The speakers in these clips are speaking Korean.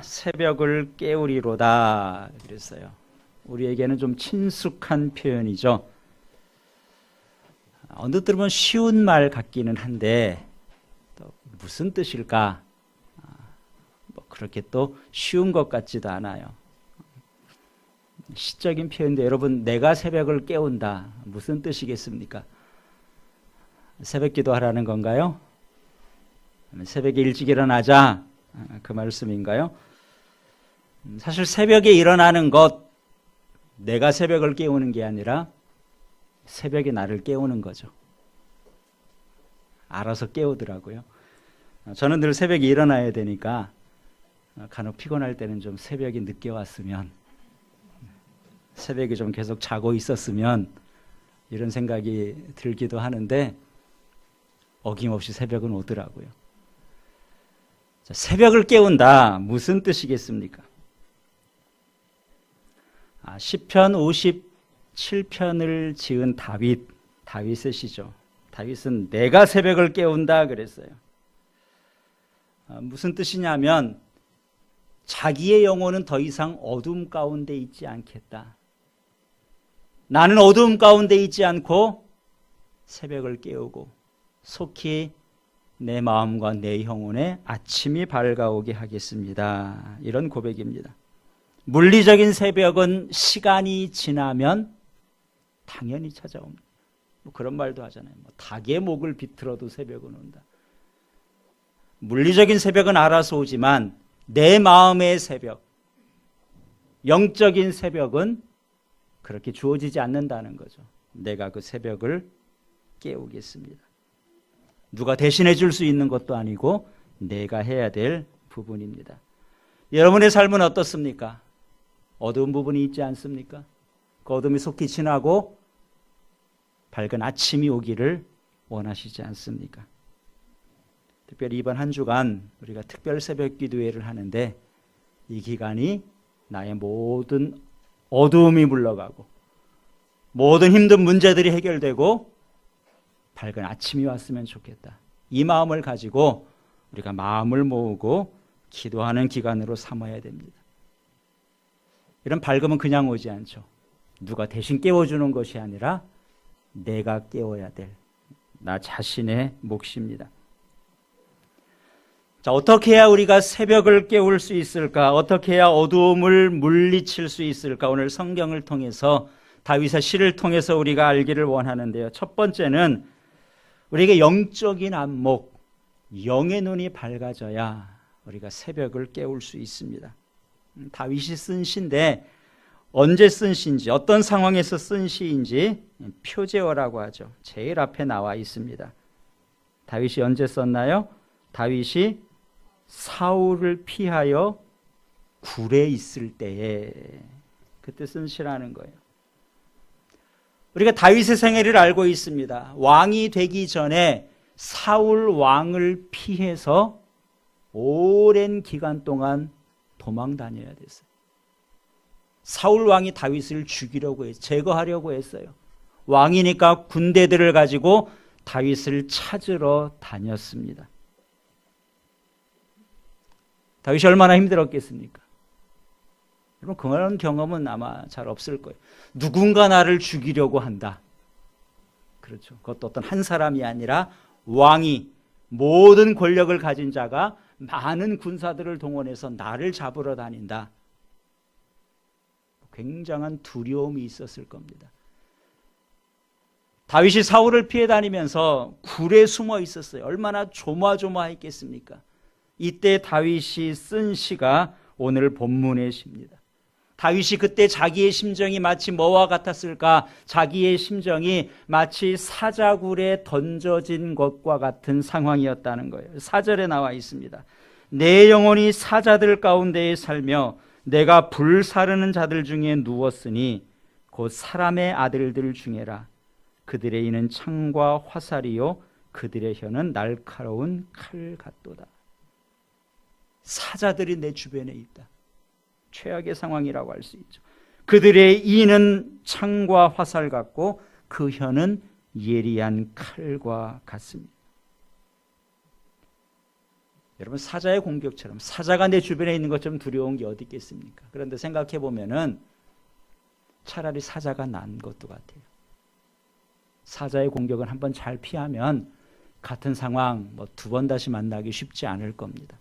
새벽을 깨우리로다 그랬어요. 우리에게는 좀 친숙한 표현이죠. 언뜻 들으면 쉬운 말 같기는 한데 또 무슨 뜻일까? 그렇게 또 쉬운 것 같지도 않아요. 시적인 표현인데 여러분, 내가 새벽을 깨운다 무슨 뜻이겠습니까? 새벽 기도하라는 건가요? 새벽에 일찍 일어나자 그 말씀인가요? 사실 새벽에 일어나는 것, 내가 새벽을 깨우는 게 아니라 새벽에 나를 깨우는 거죠. 알아서 깨우더라고요. 저는 늘 새벽에 일어나야 되니까 간혹 피곤할 때는 좀 새벽이 늦게 왔으면, 새벽에 좀 계속 자고 있었으면 이런 생각이 들기도 하는데 어김없이 새벽은 오더라고요. 자, 새벽을 깨운다 무슨 뜻이겠습니까? 시편 57편을 지은 다윗의 시죠. 다윗은 내가 새벽을 깨운다 그랬어요. 무슨 뜻이냐면 자기의 영혼은 더 이상 어둠 가운데 있지 않겠다. 나는 어둠 가운데 있지 않고 새벽을 깨우고 속히 내 마음과 내 영혼에 아침이 밝아오게 하겠습니다. 이런 고백입니다. 물리적인 새벽은 시간이 지나면 당연히 찾아옵니다. 그런 말도 하잖아요. 닭의 목을 비틀어도 새벽은 온다. 물리적인 새벽은 알아서 오지만 내 마음의 새벽, 영적인 새벽은 그렇게 주어지지 않는다는 거죠. 내가 그 새벽을 깨우겠습니다. 누가 대신해 줄 수 있는 것도 아니고 내가 해야 될 부분입니다. 여러분의 삶은 어떻습니까? 어두운 부분이 있지 않습니까? 그 어둠이 속히 지나고 밝은 아침이 오기를 원하시지 않습니까? 특별히 이번 한 주간 우리가 특별 새벽 기도회를 하는데 이 기간이 나의 모든 어두움이 물러가고 모든 힘든 문제들이 해결되고 밝은 아침이 왔으면 좋겠다. 이 마음을 가지고 우리가 마음을 모으고 기도하는 기간으로 삼아야 됩니다. 이런 밝음은 그냥 오지 않죠. 누가 대신 깨워주는 것이 아니라 내가 깨워야 될 나 자신의 몫입니다. 자, 어떻게 해야 우리가 새벽을 깨울 수 있을까? 어떻게 해야 어두움을 물리칠 수 있을까? 오늘 성경을 통해서, 다윗의 시를 통해서 우리가 알기를 원하는데요. 첫 번째는 우리에게 영적인 안목, 영의 눈이 밝아져야 우리가 새벽을 깨울 수 있습니다. 다윗이 쓴 시인데 언제 쓴 시인지, 어떤 상황에서 쓴 시인지 표제어라고 하죠. 제일 앞에 나와 있습니다. 다윗이 언제 썼나요? 다윗이 사울을 피하여 굴에 있을 때에 그때 쓴 시라는 거예요. 우리가 다윗의 생애를 알고 있습니다. 왕이 되기 전에 사울 왕을 피해서 오랜 기간 동안 도망 다녀야 됐어요. 사울 왕이 다윗을 죽이려고 했어요. 제거하려고 했어요. 왕이니까 군대들을 가지고 다윗을 찾으러 다녔습니다. 다윗이 얼마나 힘들었겠습니까? 여러분, 그런 경험은 아마 잘 없을 거예요. 누군가 나를 죽이려고 한다. 그렇죠. 그것도 어떤 한 사람이 아니라 왕이, 모든 권력을 가진 자가 많은 군사들을 동원해서 나를 잡으러 다닌다. 굉장한 두려움이 있었을 겁니다. 다윗이 사울을 피해 다니면서 굴에 숨어 있었어요. 얼마나 조마조마했겠습니까? 이때 다윗이 쓴 시가 오늘 본문의 시입니다. 다윗이 그때 자기의 심정이 마치 뭐와 같았을까? 자기의 심정이 마치 사자굴에 던져진 것과 같은 상황이었다는 거예요. 4절에 나와 있습니다. 내 영혼이 사자들 가운데에 살며 내가 불사르는 자들 중에 누웠으니 곧 사람의 아들들 중에라. 그들의 이는 창과 화살이요 그들의 혀는 날카로운 칼 같도다. 사자들이 내 주변에 있다. 최악의 상황이라고 할 수 있죠. 그들의 이는 창과 화살 같고 그 혀는 예리한 칼과 같습니다. 여러분, 사자의 공격처럼, 사자가 내 주변에 있는 것처럼 두려운 게 어디 있겠습니까? 그런데 생각해 보면은 차라리 사자가 난 것도 같아요. 사자의 공격은 한번 잘 피하면 같은 상황 뭐 2번 다시 만나기 쉽지 않을 겁니다.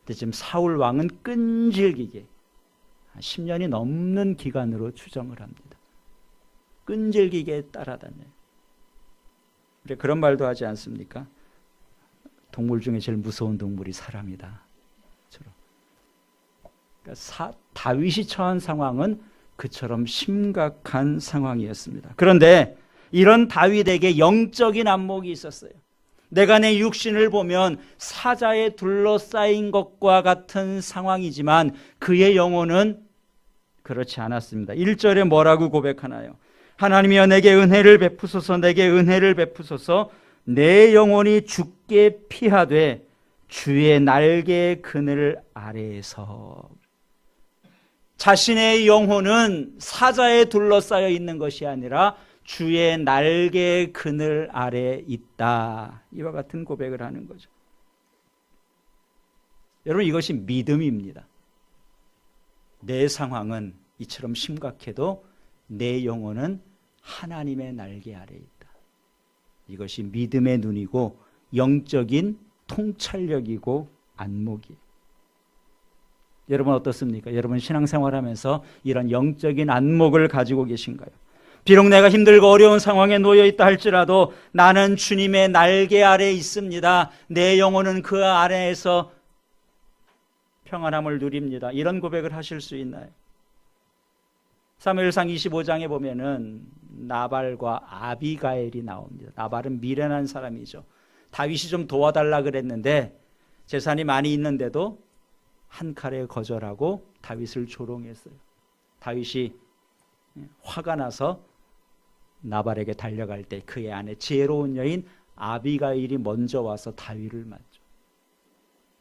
근데 지금 사울 왕은 끈질기게 10년이 넘는 기간으로 추정을 합니다. 끈질기게 따라다녀요. 우리 그런 말도 하지 않습니까? 동물 중에 제일 무서운 동물이 사람이다. 그러니까 다윗이 처한 상황은 그처럼 심각한 상황이었습니다. 그런데 이런 다윗에게 영적인 안목이 있었어요. 내가 내 육신을 보면 사자에 둘러싸인 것과 같은 상황이지만 그의 영혼은 그렇지 않았습니다. 1절에 뭐라고 고백하나요? 하나님이여 내게 은혜를 베푸소서, 내게 은혜를 베푸소서. 내 영혼이 죽게 피하되 주의 날개의 그늘 아래에서. 자신의 영혼은 사자에 둘러싸여 있는 것이 아니라 주의 날개의 그늘 아래에 있다. 이와 같은 고백을 하는 거죠. 여러분, 이것이 믿음입니다. 내 상황은 이처럼 심각해도 내 영혼은 하나님의 날개 아래에 있다. 이것이 믿음의 눈이고 영적인 통찰력이고 안목이에요. 여러분 어떻습니까? 여러분 신앙생활하면서 이런 영적인 안목을 가지고 계신가요? 비록 내가 힘들고 어려운 상황에 놓여 있다 할지라도 나는 주님의 날개 아래에 있습니다. 내 영혼은 그 아래에서 평안함을 누립니다. 이런 고백을 하실 수 있나요? 사무엘상 25장에 보면은 나발과 아비가엘이 나옵니다. 나발은 미련한 사람이죠. 다윗이 좀 도와달라 그랬는데 재산이 많이 있는데도 한 칼에 거절하고 다윗을 조롱했어요. 다윗이 화가 나서 나발에게 달려갈 때 그의 아내 지혜로운 여인 아비가일이 먼저 와서 다윗을 맞죠.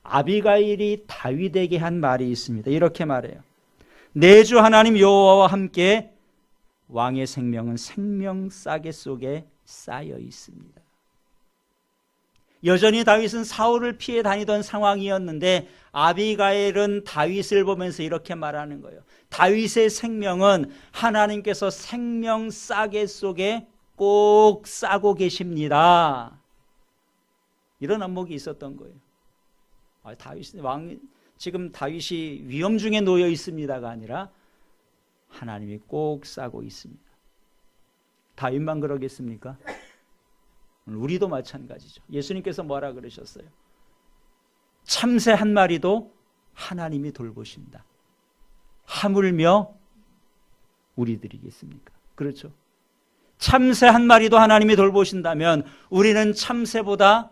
아비가일이 다윗에게 한 말이 있습니다. 이렇게 말해요. 내 주 하나님 여호와와 함께 왕의 생명은 생명 싸개 속에 쌓여 있습니다. 여전히 다윗은 사울을 피해 다니던 상황이었는데 아비가일은 다윗을 보면서 이렇게 말하는 거예요. 다윗의 생명은 하나님께서 생명 싸개 속에 꼭 싸고 계십니다. 이런 안목이 있었던 거예요. 지금 다윗이 위험 중에 놓여 있습니다가 아니라 하나님이 꼭 싸고 있습니다. 다윗만 그러겠습니까? 우리도 마찬가지죠. 예수님께서 뭐라 그러셨어요? 참새 한 마리도 하나님이 돌보신다. 하물며 우리들이겠습니까? 그렇죠? 참새 한 마리도 하나님이 돌보신다면 우리는 참새보다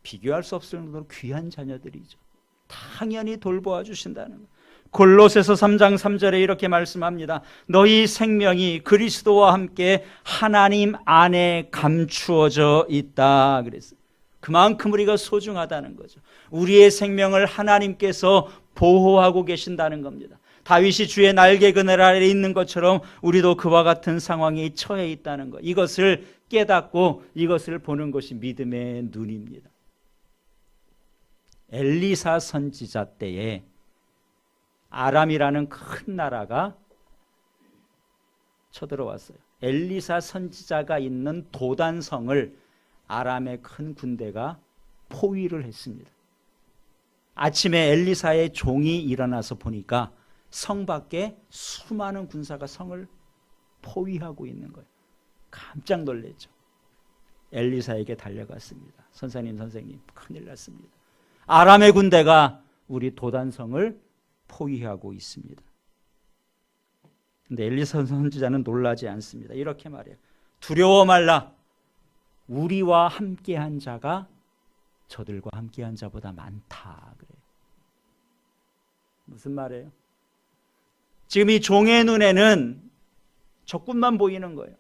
비교할 수 없을 정도로 귀한 자녀들이죠. 당연히 돌보아 주신다는 것. 골로새서 3장 3절에 이렇게 말씀합니다. 너희 생명이 그리스도와 함께 하나님 안에 감추어져 있다 그랬어요. 그만큼 우리가 소중하다는 거죠. 우리의 생명을 하나님께서 보호하고 계신다는 겁니다. 다윗이 주의 날개 그늘 아래에 있는 것처럼 우리도 그와 같은 상황에 처해 있다는 것. 이것을 깨닫고 이것을 보는 것이 믿음의 눈입니다. 엘리사 선지자 때에 아람이라는 큰 나라가 쳐들어왔어요. 엘리사 선지자가 있는 도단성을 아람의 큰 군대가 포위를 했습니다. 아침에 엘리사의 종이 일어나서 보니까 성 밖에 수많은 군사가 성을 포위하고 있는 거예요. 깜짝 놀랐죠. 엘리사에게 달려갔습니다. 선생님 큰일 났습니다. 아람의 군대가 우리 도단성을 포위하고 있습니다. 그런데 엘리사 선지자는 놀라지 않습니다. 이렇게 말해요. 두려워 말라. 우리와 함께한 자가 저들과 함께한 자보다 많다. 그래요. 무슨 말이에요? 지금 이 종의 눈에는 적군만 보이는 거예요.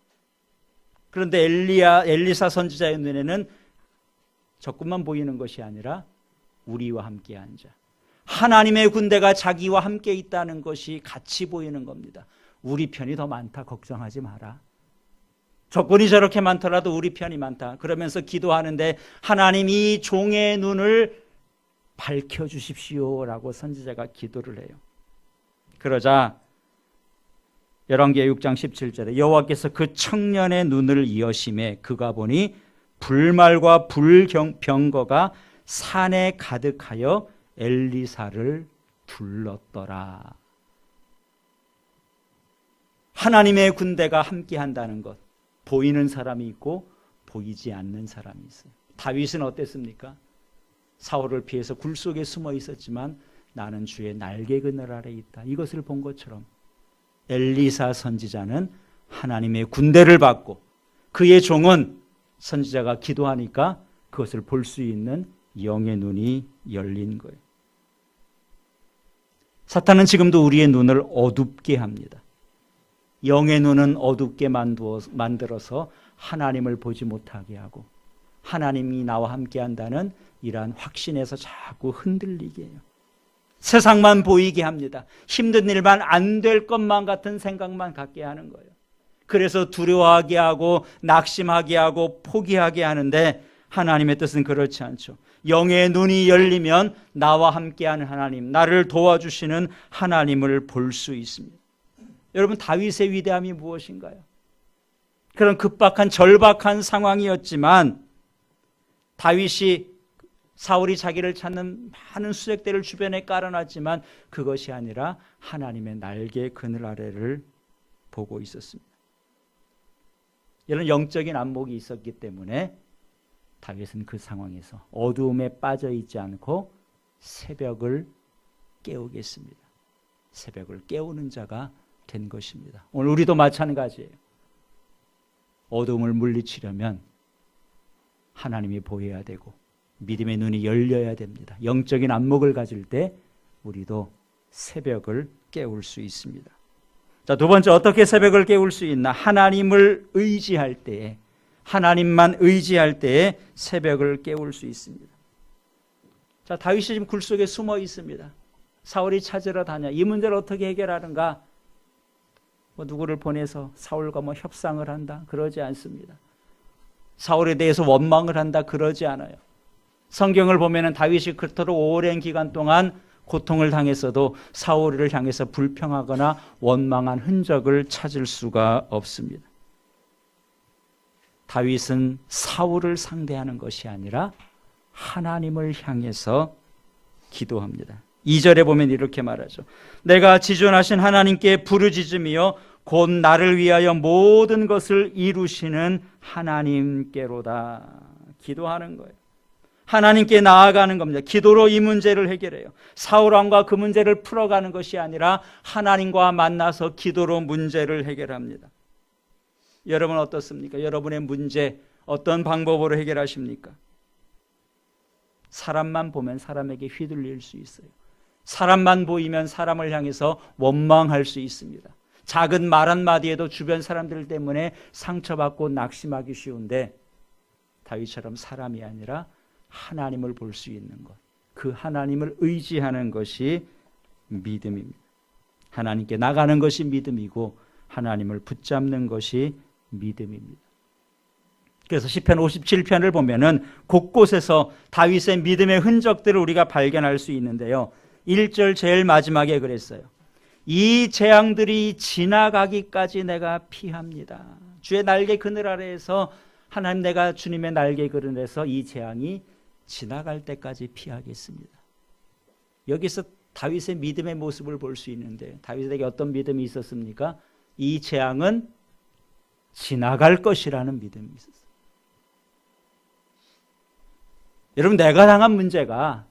그런데 엘리사 선지자의 눈에는 적군만 보이는 것이 아니라 우리와 함께한 자, 하나님의 군대가 자기와 함께 있다는 것이 같이 보이는 겁니다. 우리 편이 더 많다 걱정하지 마라. 조건이 저렇게 많더라도 우리 편이 많다. 그러면서 기도하는데 하나님 이 종의 눈을 밝혀주십시오라고 선지자가 기도를 해요. 그러자 열왕기하 6장 17절에 여호와께서 그 청년의 눈을 여심해 그가 보니 불말과 불병거가 산에 가득하여 엘리사를 둘렀더라. 하나님의 군대가 함께한다는 것, 보이는 사람이 있고 보이지 않는 사람이 있어요. 다윗은 어땠습니까? 사울을 피해서 굴 속에 숨어 있었지만 나는 주의 날개 그늘 아래 있다. 이것을 본 것처럼 엘리사 선지자는 하나님의 군대를 받고 그의 종은 선지자가 기도하니까 그것을 볼 수 있는 영의 눈이 열린 거예요. 사탄은 지금도 우리의 눈을 어둡게 합니다. 영의 눈은 어둡게 만들어서 하나님을 보지 못하게 하고 하나님이 나와 함께 한다는 이러한 확신에서 자꾸 흔들리게 해요. 세상만 보이게 합니다. 힘든 일만 안 될 것만 같은 생각만 갖게 하는 거예요. 그래서 두려워하게 하고 낙심하게 하고 포기하게 하는데 하나님의 뜻은 그렇지 않죠. 영의 눈이 열리면 나와 함께하는 하나님, 나를 도와주시는 하나님을 볼 수 있습니다. 여러분, 다윗의 위대함이 무엇인가요? 그런 급박한 절박한 상황이었지만 다윗이 사울이 자기를 찾는 많은 수색대를 주변에 깔아놨지만 그것이 아니라 하나님의 날개 그늘 아래를 보고 있었습니다. 이런 영적인 안목이 있었기 때문에 다윗은 그 상황에서 어두움에 빠져 있지 않고 새벽을 깨우겠습니다. 새벽을 깨우는 자가 된 것입니다. 오늘 우리도 마찬가지예요. 어두움을 물리치려면 하나님이 보여야 되고 믿음의 눈이 열려야 됩니다. 영적인 안목을 가질 때 우리도 새벽을 깨울 수 있습니다. 자, 두 번째, 어떻게 새벽을 깨울 수 있나? 하나님을 의지할 때에, 하나님만 의지할 때에 새벽을 깨울 수 있습니다. 자, 다윗이 지금 굴 속에 숨어 있습니다. 사울이 찾으러 다녀. 이 문제를 어떻게 해결하는가? 누구를 보내서 사울과 협상을 한다? 그러지 않습니다. 사울에 대해서 원망을 한다? 그러지 않아요. 성경을 보면은 다윗이 그토록 오랜 기간 동안 고통을 당했어도 사울을 향해서 불평하거나 원망한 흔적을 찾을 수가 없습니다. 다윗은 사울을 상대하는 것이 아니라 하나님을 향해서 기도합니다. 2절에 보면 이렇게 말하죠. 내가 지존하신 하나님께 부르짖으며 곧 나를 위하여 모든 것을 이루시는 하나님께로다. 기도하는 거예요. 하나님께 나아가는 겁니다. 기도로 이 문제를 해결해요. 사울왕과 그 문제를 풀어가는 것이 아니라 하나님과 만나서 기도로 문제를 해결합니다. 여러분 어떻습니까? 여러분의 문제 어떤 방법으로 해결하십니까? 사람만 보면 사람에게 휘둘릴 수 있어요. 사람만 보이면 사람을 향해서 원망할 수 있습니다. 작은 말 한마디에도 주변 사람들 때문에 상처받고 낙심하기 쉬운데 다윗처럼 사람이 아니라 하나님을 볼 수 있는 것, 그 하나님을 의지하는 것이 믿음입니다. 하나님께 나가는 것이 믿음이고 하나님을 붙잡는 것이 믿음입니다. 그래서 시편 57편을 보면은 곳곳에서 다윗의 믿음의 흔적들을 우리가 발견할 수 있는데요. 1절 제일 마지막에 그랬어요. 이 재앙들이 지나가기까지 내가 피합니다. 주의 날개 그늘 아래에서 하나님, 내가 주님의 날개 그늘에서 이 재앙이 지나갈 때까지 피하겠습니다. 여기서 다윗의 믿음의 모습을 볼 수 있는데 다윗에게 어떤 믿음이 있었습니까? 이 재앙은 지나갈 것이라는 믿음이 있었어요. 여러분, 내가 당한 문제가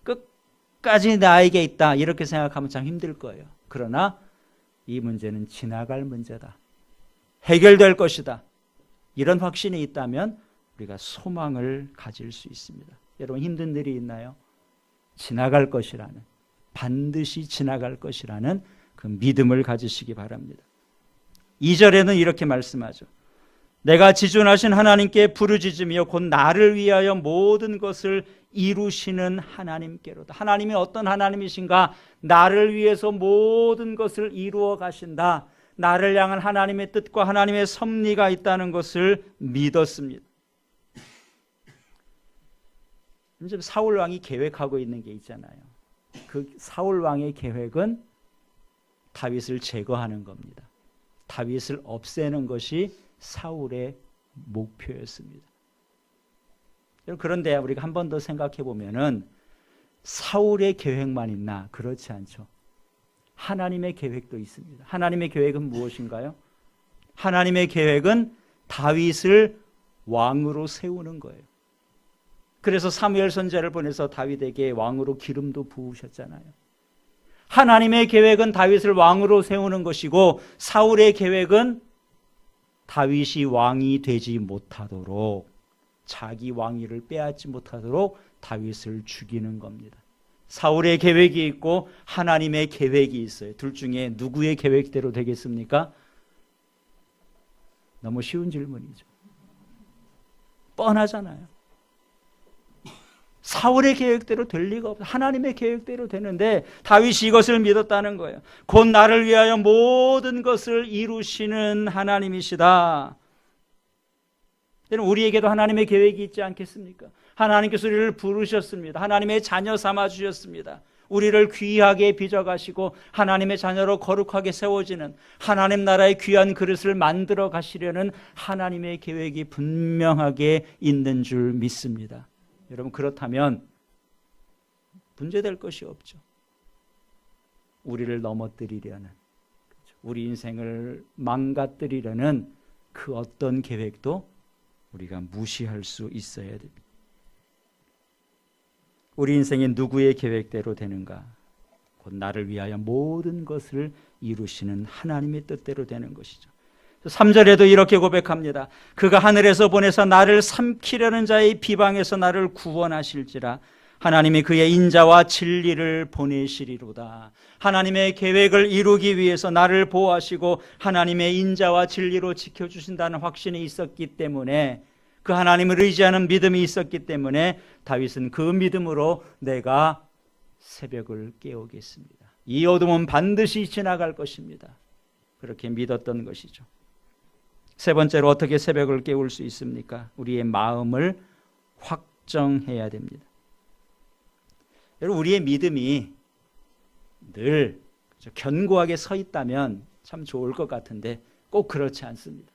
끝까지 나에게 있다 이렇게 생각하면 참 힘들 거예요. 그러나 이 문제는 지나갈 문제다. 해결될 것이다. 이런 확신이 있다면 우리가 소망을 가질 수 있습니다. 여러분, 힘든 일이 있나요? 지나갈 것이라는, 반드시 지나갈 것이라는 그 믿음을 가지시기 바랍니다. 2절에는 이렇게 말씀하죠. 내가 지존하신 하나님께 부르짖으며 곧 나를 위하여 모든 것을 이루시는 하나님께로다. 하나님이 어떤 하나님이신가? 나를 위해서 모든 것을 이루어 가신다. 나를 향한 하나님의 뜻과 하나님의 섭리가 있다는 것을 믿었습니다. 지금 사울 왕이 계획하고 있는 게 있잖아요. 그 사울 왕의 계획은 다윗을 제거하는 겁니다. 다윗을 없애는 것이 사울의 목표였습니다. 그런데 우리가 한 번 더 생각해 보면은 사울의 계획만 있나? 그렇지 않죠. 하나님의 계획도 있습니다. 하나님의 계획은 무엇인가요? 하나님의 계획은 다윗을 왕으로 세우는 거예요. 그래서 사무엘 선지자를 보내서 다윗에게 왕으로 기름도 부으셨잖아요. 하나님의 계획은 다윗을 왕으로 세우는 것이고 사울의 계획은 다윗이 왕이 되지 못하도록, 자기 왕위를 빼앗지 못하도록 다윗을 죽이는 겁니다. 사울의 계획이 있고 하나님의 계획이 있어요. 둘 중에 누구의 계획대로 되겠습니까? 너무 쉬운 질문이죠. 뻔하잖아요. 사울의 계획대로 될 리가 없어요. 하나님의 계획대로 되는데 다윗이 이것을 믿었다는 거예요. 곧 나를 위하여 모든 것을 이루시는 하나님이시다. 우리에게도 하나님의 계획이 있지 않겠습니까? 하나님께서 우리를 부르셨습니다. 하나님의 자녀 삼아 주셨습니다. 우리를 귀하게 빚어가시고 하나님의 자녀로 거룩하게 세워지는 하나님 나라의 귀한 그릇을 만들어 가시려는 하나님의 계획이 분명하게 있는 줄 믿습니다. 여러분, 그렇다면 문제될 것이 없죠. 우리를 넘어뜨리려는, 우리 인생을 망가뜨리려는 그 어떤 계획도 우리가 무시할 수 있어야 됩니다. 우리 인생이 누구의 계획대로 되는가? 곧 나를 위하여 모든 것을 이루시는 하나님의 뜻대로 되는 것이죠. 3절에도 이렇게 고백합니다. 그가 하늘에서 보내서 나를 삼키려는 자의 비방에서 나를 구원하실지라. 하나님이 그의 인자와 진리를 보내시리로다. 하나님의 계획을 이루기 위해서 나를 보호하시고 하나님의 인자와 진리로 지켜주신다는 확신이 있었기 때문에, 그 하나님을 의지하는 믿음이 있었기 때문에 다윗은 그 믿음으로 내가 새벽을 깨우겠습니다. 이 어둠은 반드시 지나갈 것입니다. 그렇게 믿었던 것이죠. 세 번째로 어떻게 새벽을 깨울 수 있습니까? 우리의 마음을 확정해야 됩니다. 여러분, 우리의 믿음이 늘 견고하게 서 있다면 참 좋을 것 같은데 꼭 그렇지 않습니다.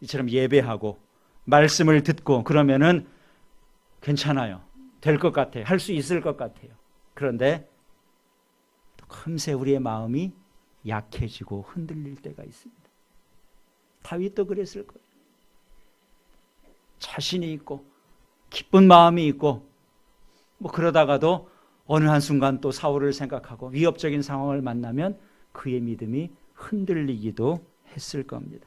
이처럼 예배하고 말씀을 듣고 그러면은 괜찮아요. 될 것 같아요. 할 수 있을 것 같아요. 그런데 또 금세 우리의 마음이 약해지고 흔들릴 때가 있습니다. 다윗도 그랬을 거예요. 자신이 있고 기쁜 마음이 있고 그러다가도 어느 한순간 또 사울을 생각하고 위협적인 상황을 만나면 그의 믿음이 흔들리기도 했을 겁니다.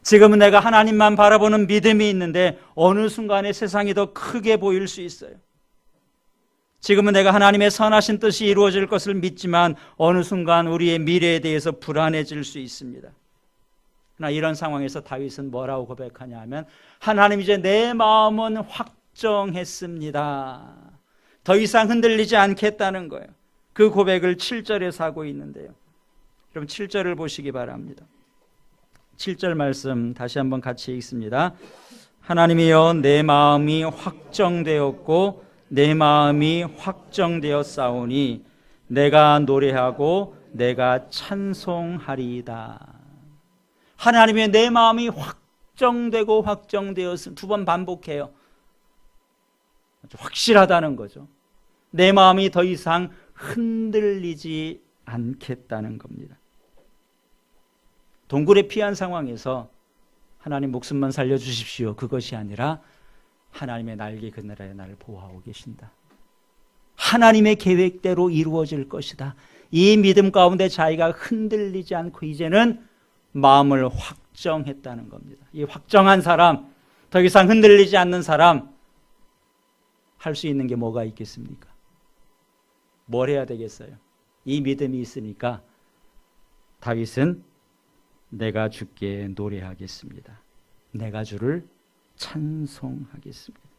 지금은 내가 하나님만 바라보는 믿음이 있는데 어느 순간에 세상이 더 크게 보일 수 있어요. 지금은 내가 하나님의 선하신 뜻이 이루어질 것을 믿지만 어느 순간 우리의 미래에 대해서 불안해질 수 있습니다. 그러나 이런 상황에서 다윗은 뭐라고 고백하냐 하면, 하나님, 이제 내 마음은 확정했습니다. 더 이상 흔들리지 않겠다는 거예요. 그 고백을 7절에서 하고 있는데요. 여러분, 7절을 보시기 바랍니다. 7절 말씀 다시 한번 같이 읽습니다. 하나님이여, 내 마음이 확정되었고 내 마음이 확정되었사오니 내가 노래하고 내가 찬송하리이다. 하나님의 내 마음이 확정되고 확정되었음, 두 번 반복해요. 확실하다는 거죠. 내 마음이 더 이상 흔들리지 않겠다는 겁니다. 동굴에 피한 상황에서 하나님 목숨만 살려주십시오, 그것이 아니라 하나님의 날개 그늘에 나를 보호하고 계신다. 하나님의 계획대로 이루어질 것이다. 이 믿음 가운데 자기가 흔들리지 않고 이제는 마음을 확정했다는 겁니다. 이 확정한 사람, 더 이상 흔들리지 않는 사람, 할 수 있는 게 뭐가 있겠습니까? 뭘 해야 되겠어요? 이 믿음이 있으니까 다윗은 내가 주께 노래하겠습니다. 내가 주를 찬송하겠습니다.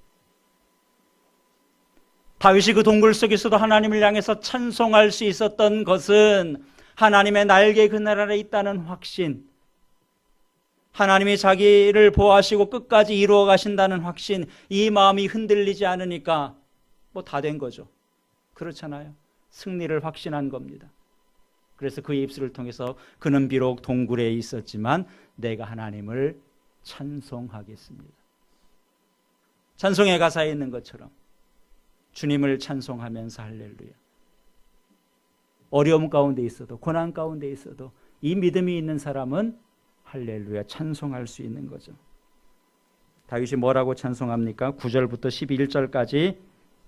다윗이 그 동굴 속에서도 하나님을 향해서 찬송할 수 있었던 것은 하나님의 날개 그늘 아래 있다는 확신, 하나님이 자기를 보호하시고 끝까지 이루어 가신다는 확신, 이 마음이 흔들리지 않으니까 뭐 다 된 거죠. 그렇잖아요. 승리를 확신한 겁니다. 그래서 그의 입술을 통해서 그는 비록 동굴에 있었지만 내가 하나님을 찬송하겠습니다. 찬송의 가사에 있는 것처럼 주님을 찬송하면서 할렐루야. 어려움 가운데 있어도, 고난 가운데 있어도 이 믿음이 있는 사람은 할렐루야 찬송할 수 있는 거죠. 다윗이 뭐라고 찬송합니까? 9절부터 11절까지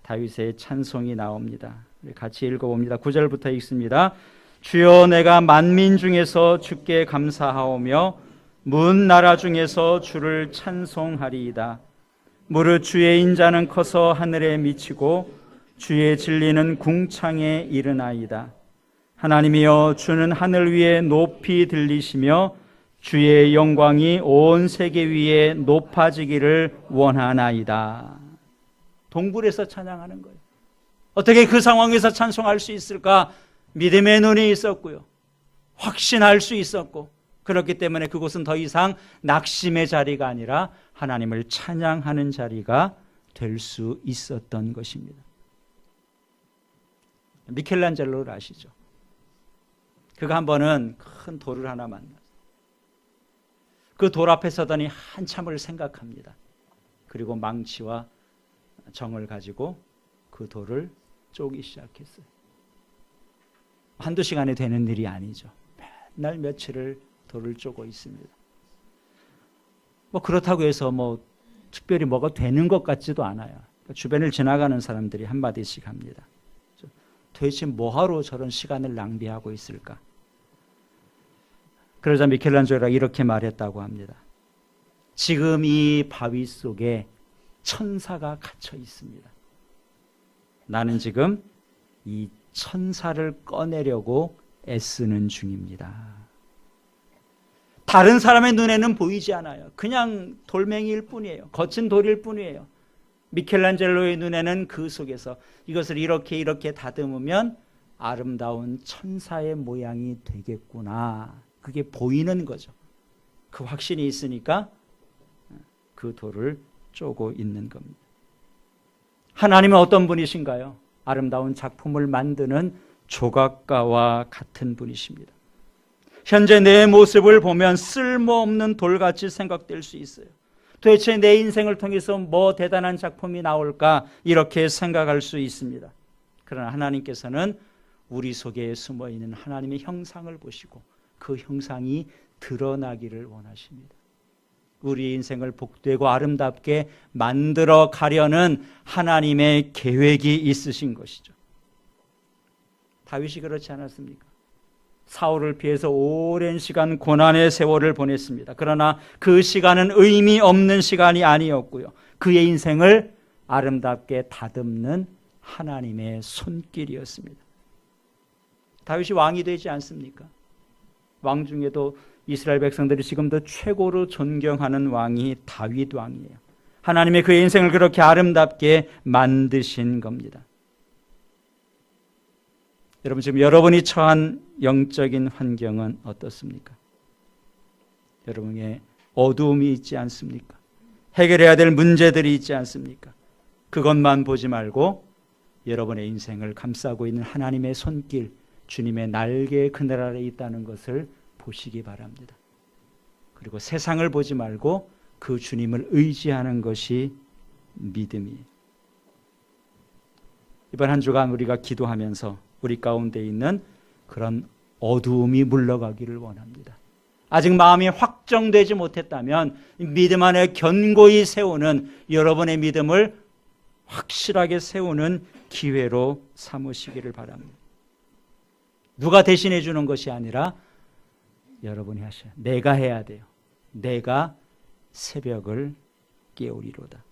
다윗의 찬송이 나옵니다. 같이 읽어봅니다. 9절부터 읽습니다. 주여, 내가 만민 중에서 주께 감사하오며 문 나라 중에서 주를 찬송하리이다. 무릇 주의 인자는 커서 하늘에 미치고 주의 진리는 궁창에 이르나이다. 하나님이여, 주는 하늘 위에 높이 들리시며 주의 영광이 온 세계 위에 높아지기를 원하나이다. 동굴에서 찬양하는 거예요. 어떻게 그 상황에서 찬송할 수 있을까? 믿음의 눈이 있었고요, 확신할 수 있었고, 그렇기 때문에 그곳은 더 이상 낙심의 자리가 아니라 하나님을 찬양하는 자리가 될 수 있었던 것입니다. 미켈란젤로를 아시죠? 그가 한 번은 큰 돌을 하나 만났어요. 그 돌 앞에 서더니 한참을 생각합니다. 그리고 망치와 정을 가지고 그 돌을 쪼기 시작했어요. 한두 시간이 되는 일이 아니죠. 맨날 며칠을 돌을 쪼고 있습니다. 뭐 그렇다고 해서 뭐 특별히 뭐가 되는 것 같지도 않아요. 주변을 지나가는 사람들이 한마디씩 합니다. 도대체 뭐하러 저런 시간을 낭비하고 있을까? 그러자 미켈란젤로가 이렇게 말했다고 합니다. 지금 이 바위 속에 천사가 갇혀 있습니다. 나는 지금 이 천사를 꺼내려고 애쓰는 중입니다. 다른 사람의 눈에는 보이지 않아요. 그냥 돌멩이일 뿐이에요. 거친 돌일 뿐이에요. 미켈란젤로의 눈에는 그 속에서 이것을 이렇게 다듬으면 아름다운 천사의 모양이 되겠구나, 그게 보이는 거죠. 그 확신이 있으니까 그 돌을 쪼고 있는 겁니다. 하나님은 어떤 분이신가요? 아름다운 작품을 만드는 조각가와 같은 분이십니다. 현재 내 모습을 보면 쓸모없는 돌같이 생각될 수 있어요. 도대체 내 인생을 통해서 뭐 대단한 작품이 나올까, 이렇게 생각할 수 있습니다. 그러나 하나님께서는 우리 속에 숨어있는 하나님의 형상을 보시고 그 형상이 드러나기를 원하십니다. 우리 인생을 복되고 아름답게 만들어 가려는 하나님의 계획이 있으신 것이죠. 다윗이 그렇지 않았습니까? 사울을 피해서 오랜 시간 고난의 세월을 보냈습니다. 그러나 그 시간은 의미 없는 시간이 아니었고요, 그의 인생을 아름답게 다듬는 하나님의 손길이었습니다. 다윗이 왕이 되지 않습니까? 왕 중에도 이스라엘 백성들이 지금도 최고로 존경하는 왕이 다윗 왕이에요. 하나님의 그의 인생을 그렇게 아름답게 만드신 겁니다. 여러분, 지금 여러분이 처한 영적인 환경은 어떻습니까? 여러분의 어두움이 있지 않습니까? 해결해야 될 문제들이 있지 않습니까? 그것만 보지 말고 여러분의 인생을 감싸고 있는 하나님의 손길, 주님의 날개 그늘 아래 있다는 것을 보시기 바랍니다. 그리고 세상을 보지 말고 그 주님을 의지하는 것이 믿음이에요. 이번 한 주간 우리가 기도하면서 우리 가운데 있는 그런 어두움이 물러가기를 원합니다. 아직 마음이 확정되지 못했다면 믿음 안에 견고히 세우는, 여러분의 믿음을 확실하게 세우는 기회로 삼으시기를 바랍니다. 누가 대신해 주는 것이 아니라 여러분이 하셔야, 내가 해야 돼요. 내가 새벽을 깨우리로다.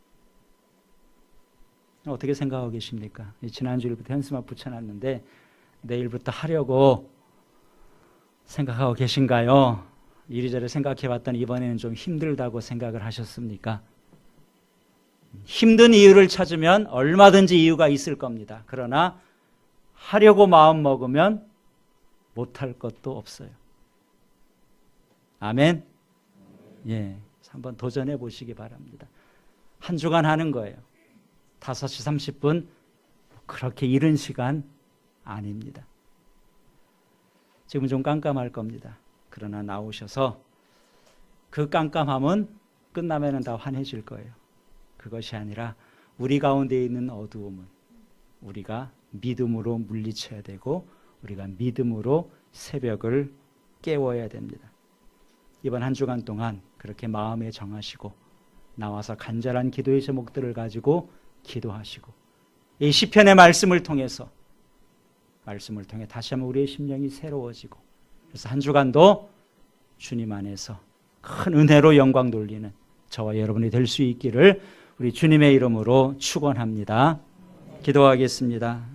어떻게 생각하고 계십니까? 지난주일부터 현수막 붙여놨는데 내일부터 하려고 생각하고 계신가요? 이리저리 생각해 봤더니 이번에는 좀 힘들다고 생각을 하셨습니까? 힘든 이유를 찾으면 얼마든지 이유가 있을 겁니다. 그러나 하려고 마음 먹으면 못할 것도 없어요. 아멘? 예, 한번 도전해 보시기 바랍니다. 한 주간 하는 거예요. 5시 30분 그렇게 이른 시간 아닙니다. 지금 좀 깜깜할 겁니다. 그러나 나오셔서 그 깜깜함은 끝나면 다 환해질 거예요. 그것이 아니라 우리 가운데 있는 어두움은 우리가 믿음으로 물리쳐야 되고 우리가 믿음으로 새벽을 깨워야 됩니다. 이번 한 주간 동안 그렇게 마음에 정하시고 나와서 간절한 기도의 제목들을 가지고 기도하시고 이 시편의 말씀을 통해 다시 한번 우리의 심령이 새로워지고 그래서 한 주간도 주님 안에서 큰 은혜로 영광 돌리는 저와 여러분이 될 수 있기를 우리 주님의 이름으로 축원합니다. 기도하겠습니다.